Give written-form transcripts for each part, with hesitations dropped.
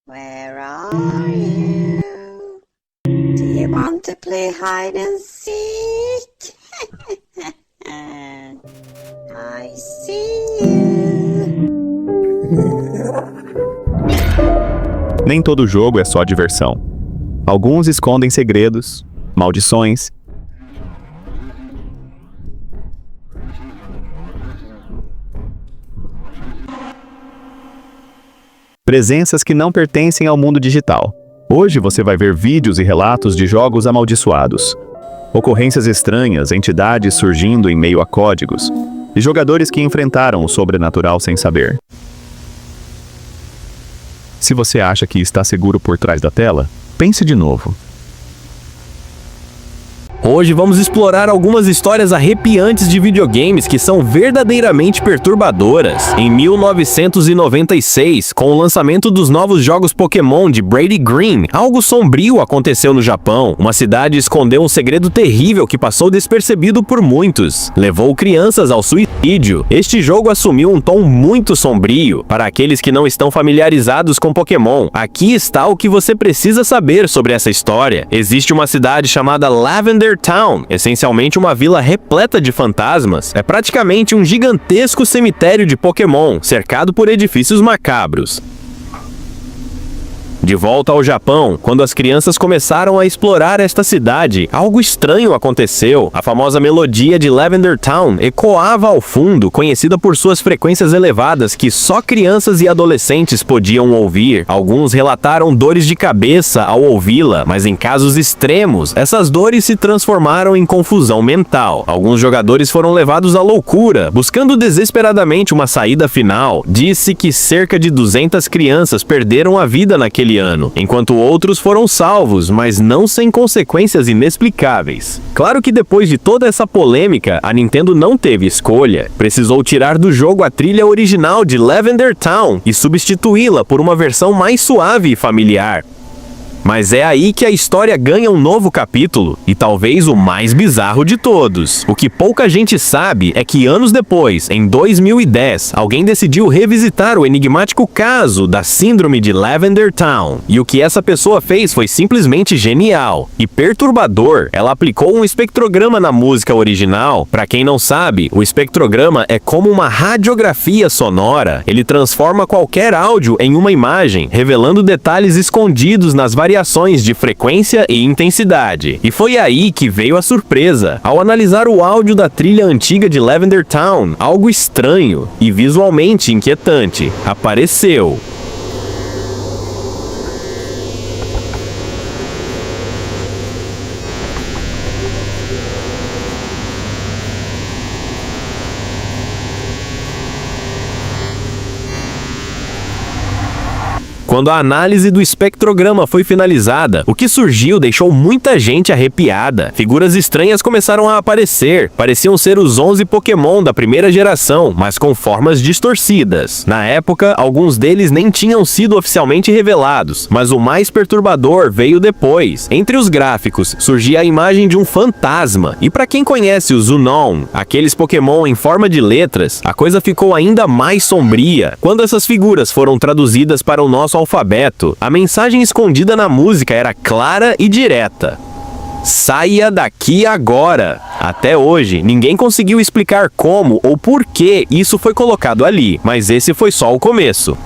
Where are you? Do you want to play hide and seek? I see you. Nem todo jogo é só diversão. Alguns escondem segredos, maldições presenças que não pertencem ao mundo digital. Hoje você vai ver vídeos e relatos de jogos amaldiçoados, ocorrências estranhas, entidades surgindo em meio a códigos, e jogadores que enfrentaram o sobrenatural sem saber. Se você acha que está seguro por trás da tela, pense de novo. Hoje vamos explorar algumas histórias arrepiantes de videogames que são verdadeiramente perturbadoras. Em 1996, com o lançamento dos novos jogos Pokémon de Brady Green, algo sombrio aconteceu no Japão. Uma cidade escondeu um segredo terrível que passou despercebido por muitos. Levou crianças ao suicídio. Este jogo assumiu um tom muito sombrio. Para aqueles que não estão familiarizados com Pokémon, aqui está o que você precisa saber sobre essa história. Existe uma cidade chamada Lavender Town, essencialmente uma vila repleta de fantasmas. É praticamente um gigantesco cemitério de Pokémon, cercado por edifícios macabros. De volta ao Japão, quando as crianças começaram a explorar esta cidade, algo estranho aconteceu. A famosa melodia de Lavender Town ecoava ao fundo, conhecida por suas frequências elevadas que só crianças e adolescentes podiam ouvir. Alguns relataram dores de cabeça ao ouvi-la, mas em casos extremos, essas dores se transformaram em confusão mental. Alguns jogadores foram levados à loucura, buscando desesperadamente uma saída final. Disse que cerca de 200 crianças perderam a vida naquele ano, enquanto outros foram salvos, mas não sem consequências inexplicáveis. Claro que depois de toda essa polêmica, a Nintendo não teve escolha. Precisou tirar do jogo a trilha original de Lavender Town e substituí-la por uma versão mais suave e familiar. Mas é aí que a história ganha um novo capítulo, e talvez o mais bizarro de todos. O que pouca gente sabe é que anos depois, em 2010, alguém decidiu revisitar o enigmático caso da síndrome de Lavender Town. E o que essa pessoa fez foi simplesmente genial e perturbador. Ela aplicou um espectrograma na música original. Para quem não sabe, o espectrograma é como uma radiografia sonora. Ele transforma qualquer áudio em uma imagem, revelando detalhes escondidos nas variações de frequência e intensidade. E foi aí que veio a surpresa. Ao analisar o áudio da trilha antiga de Lavender Town, algo estranho e visualmente inquietante apareceu. Quando a análise do espectrograma foi finalizada, o que surgiu deixou muita gente arrepiada. Figuras estranhas começaram a aparecer. Pareciam ser os 11 Pokémon da primeira geração, mas com formas distorcidas. Na época, alguns deles nem tinham sido oficialmente revelados, mas o mais perturbador veio depois. Entre os gráficos, surgia a imagem de um fantasma. E para quem conhece os Unown, aqueles Pokémon em forma de letras, a coisa ficou ainda mais sombria. Quando essas figuras foram traduzidas para o nosso alfabeto, a mensagem escondida na música era clara e direta: saia daqui agora! Até hoje, ninguém conseguiu explicar como ou por que isso foi colocado ali, mas esse foi só o começo.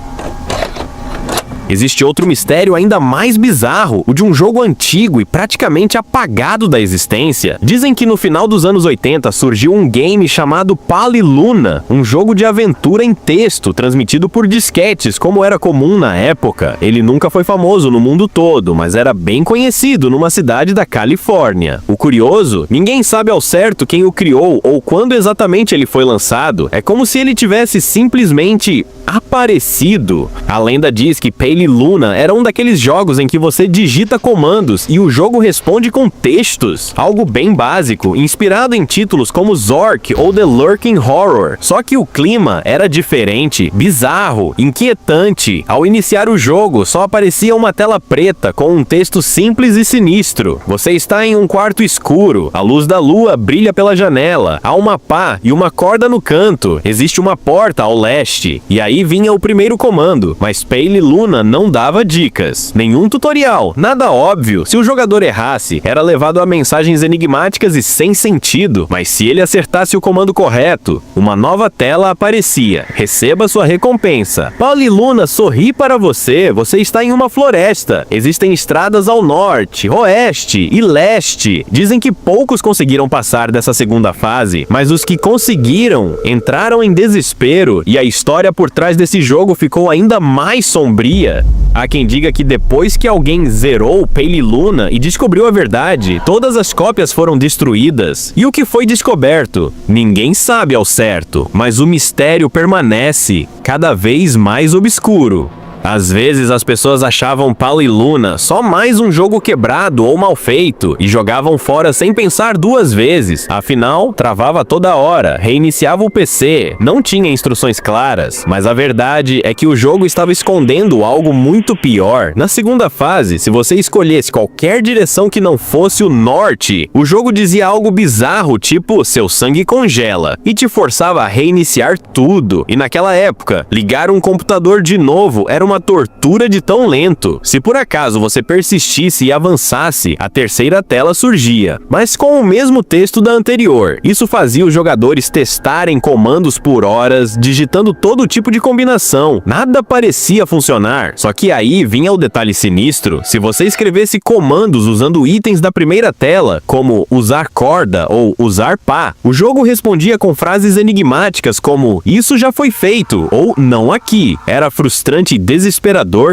Existe outro mistério ainda mais bizarro, o de um jogo antigo e praticamente apagado da existência. Dizem que no final dos anos 80 surgiu um game chamado Paliluna, um jogo de aventura em texto, transmitido por disquetes, como era comum na época. Ele nunca foi famoso no mundo todo, mas era bem conhecido numa cidade da Califórnia. O curioso, ninguém sabe ao certo quem o criou ou quando exatamente ele foi lançado. É como se ele tivesse simplesmente aparecido. A lenda diz que Paliluna era um daqueles jogos em que você digita comandos e o jogo responde com textos. Algo bem básico, inspirado em títulos como Zork ou The Lurking Horror. Só que o clima era diferente, bizarro, inquietante. Ao iniciar o jogo, só aparecia uma tela preta com um texto simples e sinistro. Você está em um quarto escuro, a luz da lua brilha pela janela, há uma pá e uma corda no canto, existe uma porta ao leste. E aí vinha o primeiro comando, mas Paliluna Luna não dava dicas, nenhum tutorial, nada óbvio. Se o jogador errasse, era levado a mensagens enigmáticas e sem sentido, mas se ele acertasse o comando correto, uma nova tela aparecia. Receba sua recompensa. Pauli Luna sorri para você, você está em uma floresta. Existem estradas ao norte, oeste e leste. Dizem que poucos conseguiram passar dessa segunda fase, mas os que conseguiram entraram em desespero e a história por trás desse jogo ficou ainda mais sombria. Há quem diga que depois que alguém zerou Pauli Luna e descobriu a verdade, todas as cópias foram destruídas. E o que foi descoberto? Ninguém sabe ao certo, mas o mistério permanece cada vez mais obscuro. Às vezes as pessoas achavam Pauli Luna só mais um jogo quebrado ou mal feito e jogavam fora sem pensar duas vezes. Afinal, travava toda hora, reiniciava o PC, não tinha instruções claras. Mas a verdade é que o jogo estava escondendo algo muito pior. Na segunda fase, se você escolhesse qualquer direção que não fosse o norte, o jogo dizia algo bizarro, tipo seu sangue congela, e te forçava a reiniciar tudo. E naquela época, ligar um computador de novo era uma tortura de tão lento. Se por acaso você persistisse e avançasse, a terceira tela surgia, mas com o mesmo texto da anterior. Isso fazia os jogadores testarem comandos por horas, digitando todo tipo de combinação. Nada parecia funcionar. Só que aí vinha o detalhe sinistro. Se você escrevesse comandos usando itens da primeira tela, como usar corda ou usar pá, o jogo respondia com frases enigmáticas como "isso já foi feito" ou "não aqui". Era frustrante e desesperador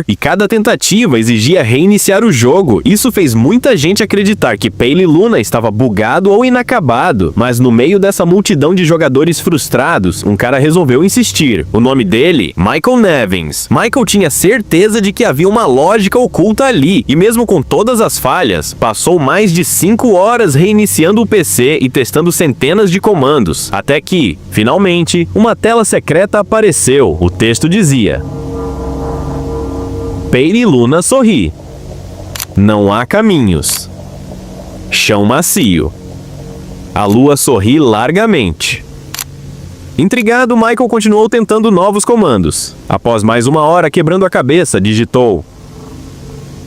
e cada tentativa exigia reiniciar o jogo. Isso fez muita gente acreditar que Pauli Luna estava bugado ou inacabado, mas no meio dessa multidão de jogadores frustrados, um cara resolveu insistir. O nome dele? Michael Nevins. Michael tinha certeza de que havia uma lógica oculta ali, e mesmo com todas as falhas, passou mais de 5 horas reiniciando o PC e testando centenas de comandos, até que, finalmente, uma tela secreta apareceu. O texto dizia: Pauli Luna sorri. Não há caminhos. Chão macio. A lua sorri largamente. Intrigado, Michael continuou tentando novos comandos. Após mais uma hora quebrando a cabeça, digitou: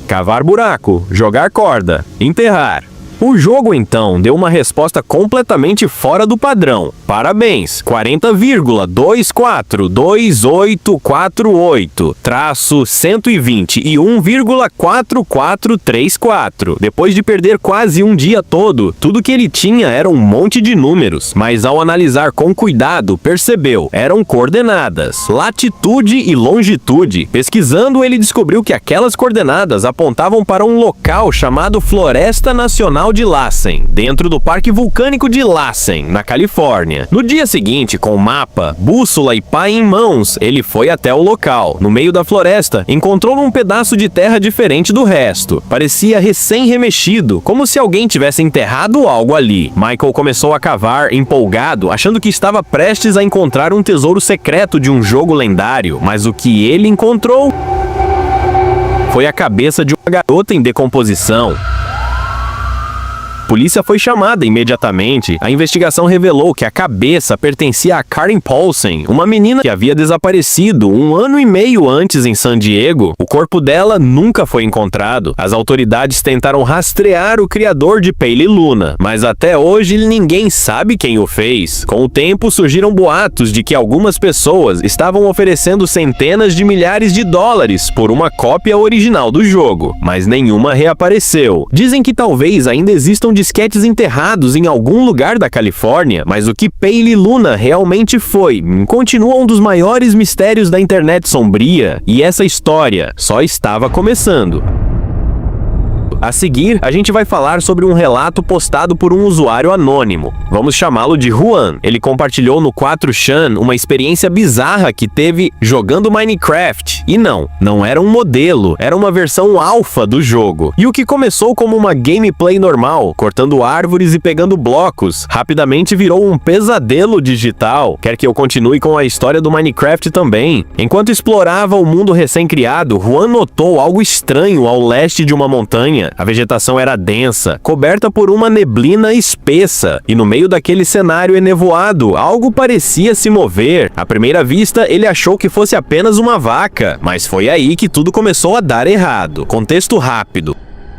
cavar buraco, jogar corda, enterrar. O jogo então deu uma resposta completamente fora do padrão. Parabéns, 40,24228-121,4434. Depois de perder quase um dia todo, tudo que ele tinha era um monte de números, mas ao analisar com cuidado, percebeu, eram coordenadas, latitude e longitude. Pesquisando, ele descobriu que aquelas coordenadas apontavam para um local chamado Floresta Nacional de Lassen, dentro do Parque Vulcânico de Lassen, na Califórnia. No dia seguinte, com mapa, bússola e pá em mãos, ele foi até o local. No meio da floresta, encontrou um pedaço de terra diferente do resto. Parecia recém-remexido, como se alguém tivesse enterrado algo ali. Michael começou a cavar, empolgado, achando que estava prestes a encontrar um tesouro secreto de um jogo lendário, mas o que ele encontrou foi a cabeça de uma garota em decomposição. A polícia foi chamada imediatamente. A investigação revelou que a cabeça pertencia a Karen Paulsen, uma menina que havia desaparecido 1 ano e meio antes em San Diego. O corpo dela nunca foi encontrado. As autoridades tentaram rastrear o criador de Pauli Luna, mas até hoje ninguém sabe quem o fez. Com o tempo, surgiram boatos de que algumas pessoas estavam oferecendo centenas de milhares de dólares por uma cópia original do jogo, mas nenhuma reapareceu. Dizem que talvez ainda existam disquetes enterrados em algum lugar da Califórnia, mas o que Pauli Luna realmente foi continua um dos maiores mistérios da internet sombria, e essa história só estava começando. A seguir, a gente vai falar sobre um relato postado por um usuário anônimo. Vamos chamá-lo de Juan. Ele compartilhou no 4chan uma experiência bizarra que teve jogando Minecraft. E não era um modelo, era uma versão alfa do jogo. E o que começou como uma gameplay normal, cortando árvores e pegando blocos, rapidamente virou um pesadelo digital. Quer que eu continue com a história do Minecraft também? Enquanto explorava o mundo recém-criado, Juan notou algo estranho ao leste de uma montanha. A vegetação era densa, coberta por uma neblina espessa, e no meio daquele cenário enevoado, algo parecia se mover. À primeira vista, ele achou que fosse apenas uma vaca, mas foi aí que tudo começou a dar errado. Contexto rápido.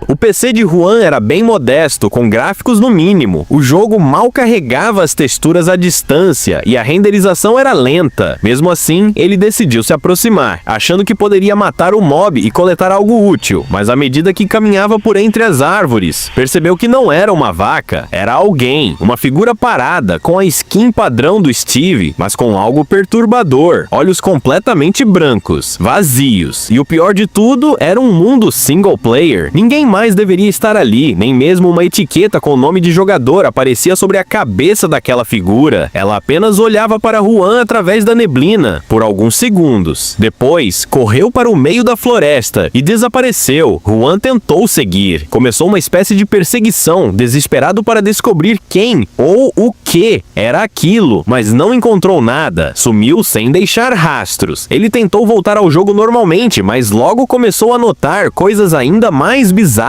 O PC de Juan era bem modesto, com gráficos no mínimo. O jogo mal carregava as texturas à distância e a renderização era lenta. Mesmo assim, ele decidiu se aproximar, achando que poderia matar o mob e coletar algo útil. Mas à medida que caminhava por entre as árvores, percebeu que não era uma vaca, era alguém. Uma figura parada, com a skin padrão do Steve, mas com algo perturbador. Olhos completamente brancos, vazios. E o pior de tudo, era um mundo single player. Ninguém mais deveria estar ali, nem mesmo uma etiqueta com o nome de jogador aparecia sobre a cabeça daquela figura. Ela apenas olhava para Juan através da neblina, por alguns segundos. Depois, correu para o meio da floresta e desapareceu. Juan tentou seguir. Começou uma espécie de perseguição, desesperado para descobrir quem ou o que era aquilo, mas não encontrou nada. Sumiu sem deixar rastros. Ele tentou voltar ao jogo normalmente, mas logo começou a notar coisas ainda mais bizarras.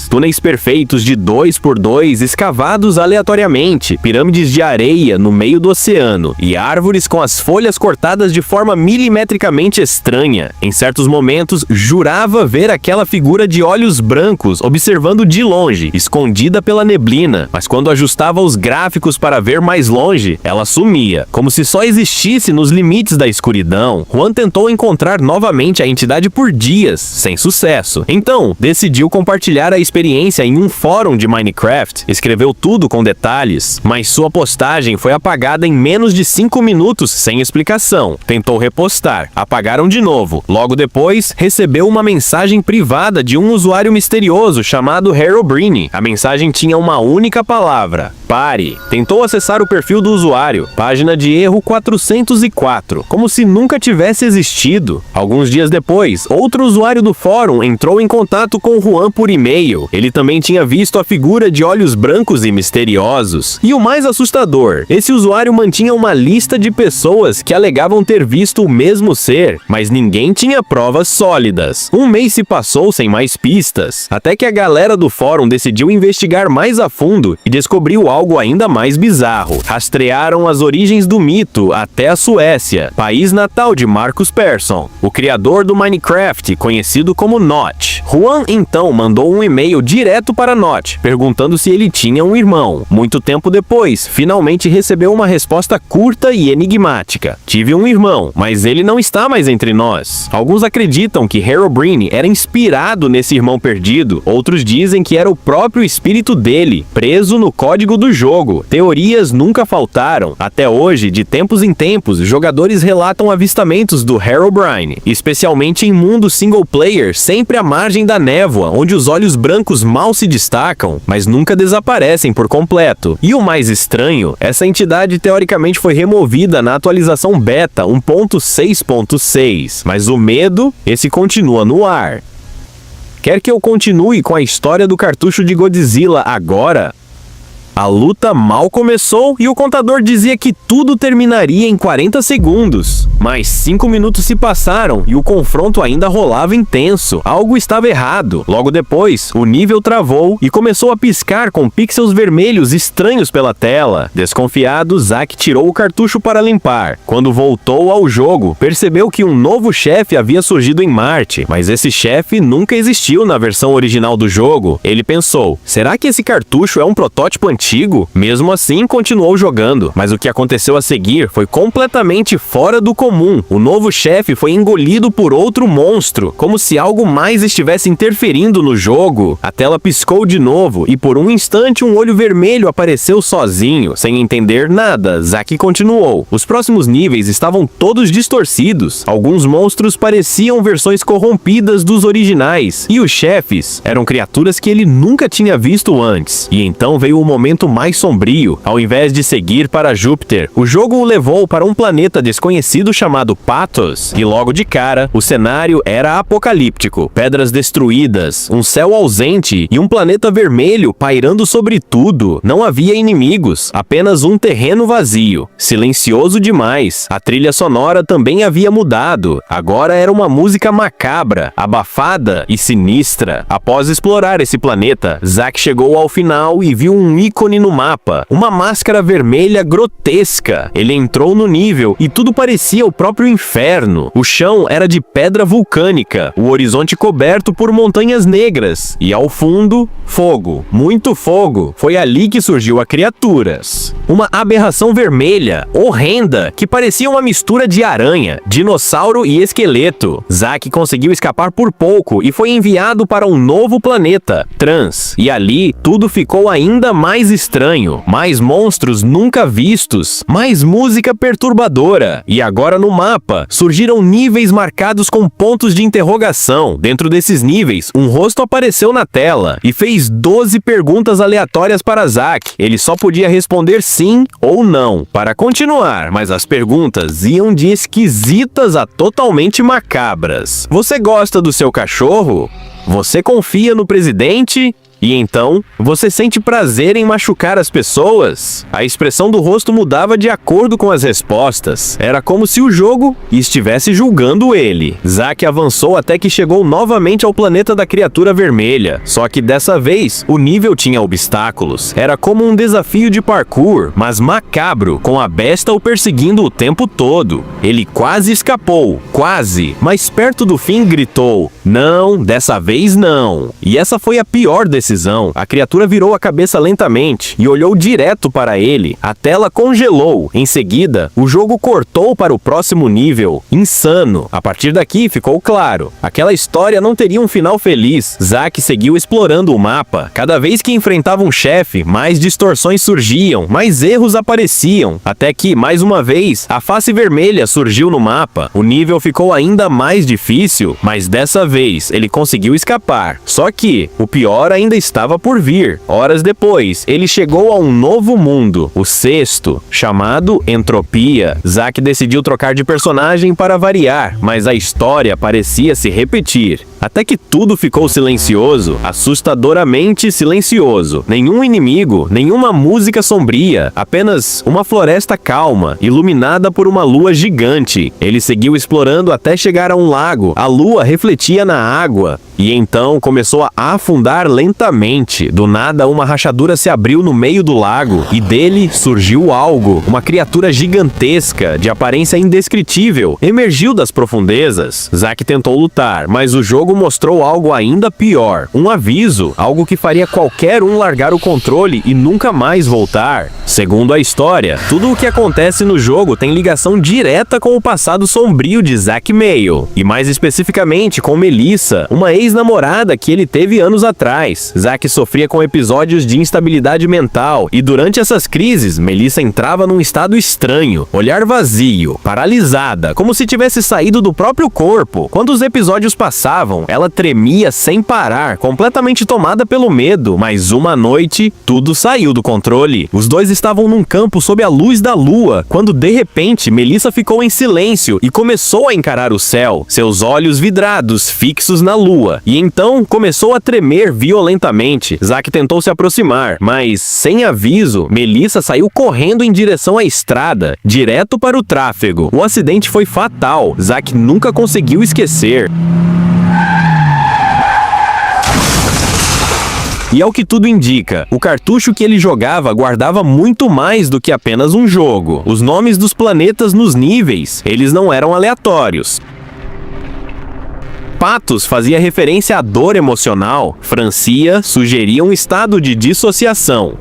Túneis perfeitos de 2x2 escavados aleatoriamente, pirâmides de areia no meio do oceano e árvores com as folhas cortadas de forma milimetricamente estranha. Em certos momentos, jurava ver aquela figura de olhos brancos observando de longe, escondida pela neblina, mas quando ajustava os gráficos para ver mais longe, ela sumia, como se só existisse nos limites da escuridão. Juan tentou encontrar novamente a entidade por dias, sem sucesso. Então, decidiu compartilhar a experiência em um fórum de Minecraft, escreveu tudo com detalhes, mas sua postagem foi apagada em menos de 5 minutos sem explicação. Tentou repostar, apagaram de novo. Logo depois, recebeu uma mensagem privada de um usuário misterioso chamado Herobrine. A mensagem tinha uma única palavra: pare. Tentou acessar o perfil do usuário, página de erro 404, como se nunca tivesse existido. Alguns dias depois, outro usuário do fórum entrou em contato com Juan por e-mail. Ele também tinha visto a figura de olhos brancos e misteriosos. E o mais assustador, esse usuário mantinha uma lista de pessoas que alegavam ter visto o mesmo ser, mas ninguém tinha provas sólidas. Um mês se passou sem mais pistas, até que a galera do fórum decidiu investigar mais a fundo e descobriu algo ainda mais bizarro. Rastrearam as origens do mito até a Suécia, país natal de Marcus Persson, o criador do Minecraft, conhecido como Notch. Juan então mandou um e-mail direto para Notch, perguntando se ele tinha um irmão. Muito tempo depois, finalmente recebeu uma resposta curta e enigmática: tive um irmão, mas ele não está mais entre nós. Alguns acreditam que Herobrine era inspirado nesse irmão perdido, outros dizem que era o próprio espírito dele, preso no código do jogo. Teorias nunca faltaram. Até hoje, de tempos em tempos, jogadores relatam avistamentos do Herobrine, especialmente em mundos single player, sempre à margem da névoa, onde os olhos brancos mal se destacam, mas nunca desaparecem por completo. E o mais estranho, essa entidade teoricamente foi removida na atualização beta 1.6.6, mas o medo, esse continua no ar. Quer que eu continue com a história do cartucho de Godzilla agora? A luta mal começou e o contador dizia que tudo terminaria em 40 segundos. Mas 5 minutos se passaram e o confronto ainda rolava intenso. Algo estava errado. Logo depois, o nível travou e começou a piscar com pixels vermelhos estranhos pela tela. Desconfiado, Zack tirou o cartucho para limpar. Quando voltou ao jogo, percebeu que um novo chefe havia surgido em Marte, mas esse chefe nunca existiu na versão original do jogo. Ele pensou: será que esse cartucho é um protótipo antigo? Mesmo assim, continuou jogando, mas o que aconteceu a seguir foi completamente fora do comum. O novo chefe foi engolido por outro monstro, como se algo mais estivesse interferindo no jogo. A tela piscou de novo e por um instante um olho vermelho apareceu sozinho. Sem entender nada, Zack continuou. Os próximos níveis estavam todos distorcidos. Alguns monstros pareciam versões corrompidas dos originais, e os chefes eram criaturas que ele nunca tinha visto antes. E então veio o momento momento mais sombrio. Ao invés de seguir para Júpiter, o jogo o levou para um planeta desconhecido chamado Patos, e logo de cara, o cenário era apocalíptico. Pedras destruídas, um céu ausente e um planeta vermelho pairando sobre tudo. Não havia inimigos, apenas um terreno vazio. Silencioso demais. A trilha sonora também havia mudado. Agora era uma música macabra, abafada e sinistra. Após explorar esse planeta, Zack chegou ao final e viu um ícone no mapa, uma máscara vermelha grotesca. Ele entrou no nível e tudo parecia o próprio inferno. O chão era de pedra vulcânica, o horizonte coberto por montanhas negras e ao fundo, fogo, muito fogo. Foi ali que surgiu a criaturas. Uma aberração vermelha, horrenda, que parecia uma mistura de aranha, dinossauro e esqueleto. Zack conseguiu escapar por pouco e foi enviado para um novo planeta, Trans, e ali tudo ficou ainda mais estranho. Mais monstros nunca vistos, mais música perturbadora. E agora no mapa surgiram níveis marcados com pontos de interrogação. Dentro desses níveis, um rosto apareceu na tela e fez 12 perguntas aleatórias para Zack. Ele só podia responder sim ou não para continuar, mas as perguntas iam de esquisitas a totalmente macabras. Você gosta do seu cachorro? Você confia no presidente? E então, você sente prazer em machucar as pessoas? A expressão do rosto mudava de acordo com as respostas. Era como se o jogo estivesse julgando ele. Zack avançou até que chegou novamente ao planeta da criatura vermelha. Só que dessa vez, o nível tinha obstáculos. Era como um desafio de parkour, mas macabro, com a besta o perseguindo o tempo todo. Ele quase escapou, quase, mas perto do fim gritou: "Não, dessa vez não." E essa foi a pior decisão. A criatura virou a cabeça lentamente e olhou direto para ele. A tela congelou. Em seguida, o jogo cortou para o próximo nível. Insano. A partir daqui ficou claro. Aquela história não teria um final feliz. Zack seguiu explorando o mapa. Cada vez que enfrentava um chefe, mais distorções surgiam, mais erros apareciam. Até que, mais uma vez, a face vermelha surgiu no mapa. O nível ficou ainda mais difícil, mas dessa vez ele conseguiu escapar. Só que o pior ainda estava por vir. Horas depois, ele chegou a um novo mundo, o sexto, chamado Entropia. Zack decidiu trocar de personagem para variar, mas a história parecia se repetir. Até que tudo ficou silencioso, assustadoramente silencioso. Nenhum inimigo, nenhuma música sombria, apenas uma floresta calma, iluminada por uma lua gigante. Ele seguiu explorando até chegar a um lago. A lua refletia na água. E então começou a afundar lentamente. Do nada, uma rachadura se abriu no meio do lago e dele surgiu algo. Uma criatura gigantesca, de aparência indescritível, emergiu das profundezas. Zack tentou lutar, mas o jogo mostrou algo ainda pior. Um aviso, algo que faria qualquer um largar o controle e nunca mais voltar. Segundo a história, tudo o que acontece no jogo tem ligação direta com o passado sombrio de Zack Mail. E mais especificamente com Melissa, uma ex-namorada que ele teve anos atrás. Zack sofria com episódios de instabilidade mental e durante essas crises, Melissa entrava num estado estranho, olhar vazio, paralisada, como se tivesse saído do próprio corpo. Quando os episódios passavam, ela tremia sem parar, completamente tomada pelo medo, mas uma noite, tudo saiu do controle. Os dois estavam num campo sob a luz da lua, quando de repente, Melissa ficou em silêncio e começou a encarar o céu, seus olhos vidrados, fixos na lua. E então começou a tremer violentamente. Zack tentou se aproximar, mas sem aviso, Melissa saiu correndo em direção à estrada, direto para o tráfego. O acidente foi fatal. Zack nunca conseguiu esquecer. E ao que tudo indica, o cartucho que ele jogava guardava muito mais do que apenas um jogo. Os nomes dos planetas nos níveis, eles não eram aleatórios. Patos fazia referência à dor emocional. Francia sugeria um estado de dissociação.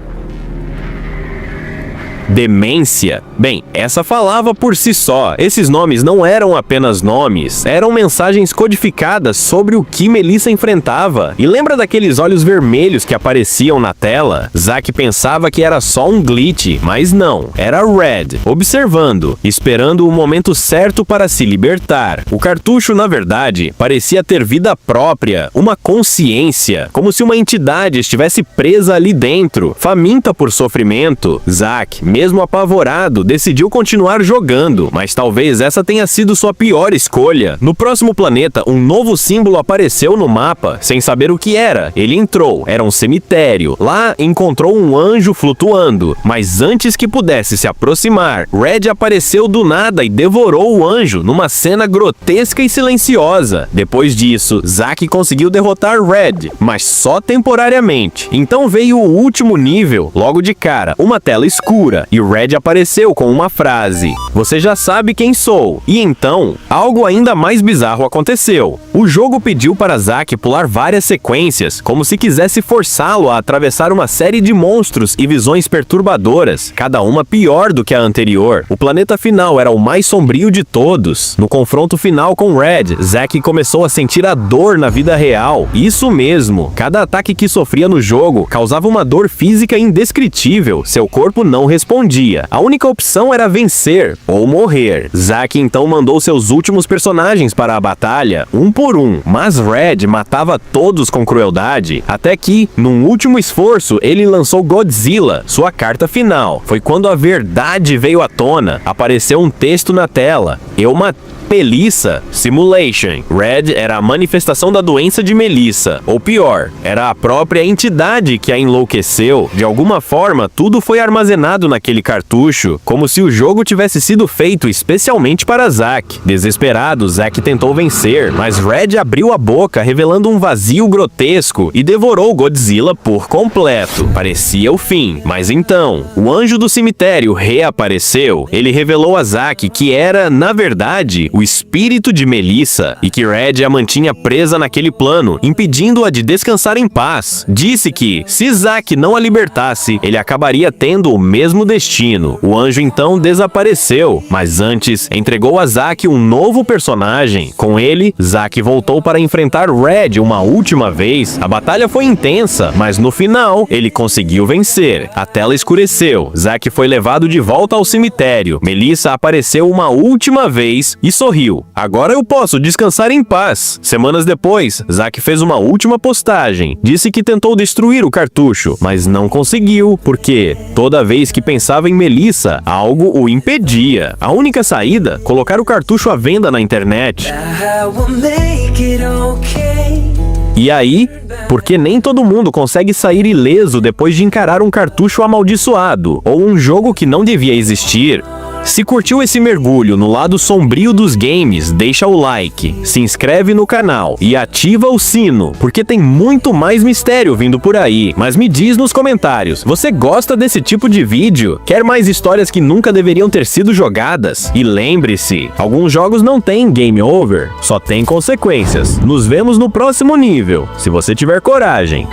Demência, Bem, essa falava por si só. Esses nomes não eram apenas nomes, eram mensagens codificadas sobre o que Melissa enfrentava. E lembra daqueles olhos vermelhos que apareciam na tela? Zack pensava que era só um glitch, mas não, era Red, observando, esperando o momento certo para se libertar. O cartucho, na verdade, parecia ter vida própria, uma consciência, como se uma entidade estivesse presa ali dentro, faminta por sofrimento. Zack, mesmo apavorado, decidiu continuar jogando, mas talvez essa tenha sido sua pior escolha. No próximo planeta, um novo símbolo apareceu no mapa, sem saber o que era. Ele entrou, era um cemitério. Lá, encontrou um anjo flutuando, mas antes que pudesse se aproximar, Red apareceu do nada e devorou o anjo numa cena grotesca e silenciosa. Depois disso, Zack conseguiu derrotar Red, mas só temporariamente. Então veio o último nível, logo de cara, uma tela escura, e Red apareceu com uma frase: "Você já sabe quem sou." E então, algo ainda mais bizarro aconteceu. O jogo pediu para Zack pular várias sequências, como se quisesse forçá-lo a atravessar uma série de monstros e visões perturbadoras, cada uma pior do que a anterior. O planeta final era o mais sombrio de todos. No confronto final com Red, Zack começou a sentir a dor na vida real. Isso mesmo, cada ataque que sofria no jogo causava uma dor física indescritível. Seu corpo não respondia. A única opção era vencer ou morrer. Zack então mandou seus últimos personagens para a batalha, um por um, mas Red matava todos com crueldade, até que, num último esforço, ele lançou Godzilla, sua carta final. Foi quando a verdade veio à tona. Apareceu um texto na tela: "Eu matei Melissa. Simulation." Red era a manifestação da doença de Melissa, ou pior, era a própria entidade que a enlouqueceu. De alguma forma, tudo foi armazenado naquele cartucho, como se o jogo tivesse sido feito especialmente para Zack. Desesperado, Zack tentou vencer, mas Red abriu a boca, revelando um vazio grotesco, e devorou Godzilla por completo. Parecia o fim, mas então, o anjo do cemitério reapareceu. Ele revelou a Zack que era, na verdade, o espírito de Melissa, e que Red a mantinha presa naquele plano, impedindo-a de descansar em paz. Disse que, se Zack não a libertasse, ele acabaria tendo o mesmo destino. O anjo então desapareceu, mas antes entregou a Zack um novo personagem. Com ele, Zack voltou para enfrentar Red uma última vez. A batalha foi intensa, mas no final, ele conseguiu vencer. A tela escureceu. Zack foi levado de volta ao cemitério. Melissa apareceu uma última vez e sorriu. "Agora eu posso descansar em paz." Semanas depois, Zack fez uma última postagem. Disse que tentou destruir o cartucho, mas não conseguiu, porque toda vez que pensava em Melissa, algo o impedia. A única saída? Colocar o cartucho à venda na internet. E aí, porque nem todo mundo consegue sair ileso depois de encarar um cartucho amaldiçoado, ou um jogo que não devia existir. Se curtiu esse mergulho no lado sombrio dos games, deixa o like, se inscreve no canal e ativa o sino, porque tem muito mais mistério vindo por aí. Mas me diz nos comentários, você gosta desse tipo de vídeo? Quer mais histórias que nunca deveriam ter sido jogadas? E lembre-se, alguns jogos não têm game over, só tem consequências. Nos vemos no próximo nível, se você tiver coragem.